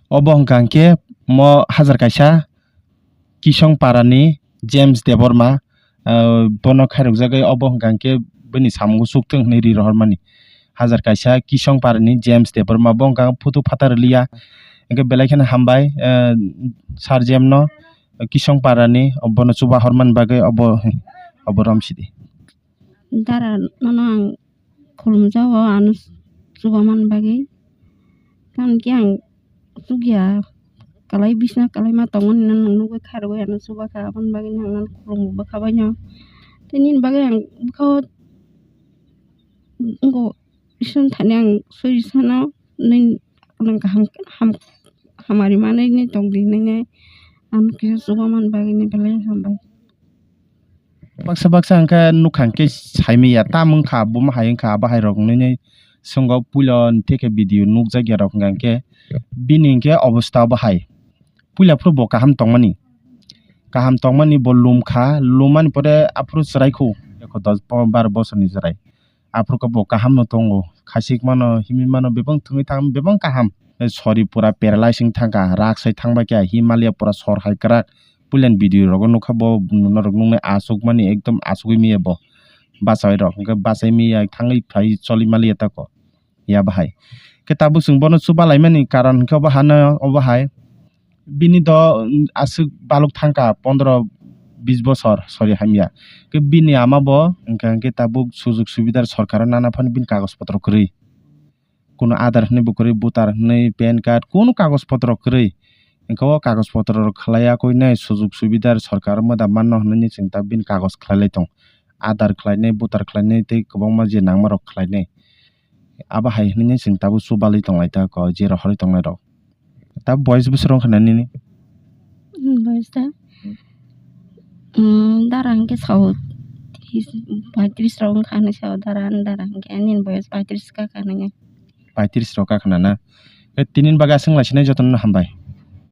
Obo hongkang ke mo hajar kaisa Kisong Parani James Deborma bono khairokjagui obo hongkang ke bini samungo suktong hinui ri rohormani hajar kaisa Kisong Parani James Deborma bo hongkang photo phatarliya hingke belai kheno hambai Sergeant no Kisong Parani bono chuba hormani bagui obo romsidi. Dara nono ang khulumjago ano chubaman bagui tamoni ang chugya kalai bisna kalai ma tongmani nang nugui khairogui ano chubaka aboni bagui nang khulumbo bwkhabai no nini bagui ang bwkhao ongo ising thani ang suri sano nini hamari manai ni tongdi nini ano kisa chubaman bagui ni belai hambai. Baksa baksa hingke nukhang ke saimia tamung kha buma hai hingka bahai rok nini songo puilo teke video nukjakya rok hingkang ke bini hingke obostha bahai puila phuru bo kaham tongmani bo lumkha lumani pore afuru cheraikhu 10-12 bochor ni cherai afuru ko bo kaham no tongo khasik mano himi mano bebang thungui thang bebang kaham sorry pura paralyzing thangka raksai thangba kya Himalaya pura sor hai krak puilan video rogo nukha bo norok nungnai asukmani ekdom asugui miya bo bachai rok hingke bachai miya thangui phai cholimalia tako ya bahai ke tabuk chwng bono chubalaimani karon hingke obo hano obo hai bini do asuk baluk thangka 15-20 bochor sorry hamya ke bini ama bo hingke tabuk sujog subidar sorkar nana phani bini kagoj potro kwrwi kuno Aadhar hinui bo kwrwi voter hinui PAN card kuno kagoj potro kwrwi hingke o kagoj potro rok khlaiya nai sujog subidar sorkar moda manno hinui chwng tab bini kagoj khlailai tong Aadhar khlainai voter khlainai tei kwbangma je nangma rok khlainai abo hai hinui chwng tabuk chubalui tonglai tako jera horui tongnai rok tab boys bwsarok wngkha na nini Boys ta dara hingke sao 35 rok wngkha ni sao dara hingke nini boys 35 kaka nini 35 rok kaka na tinin baga swnglai sinai jotono hambai.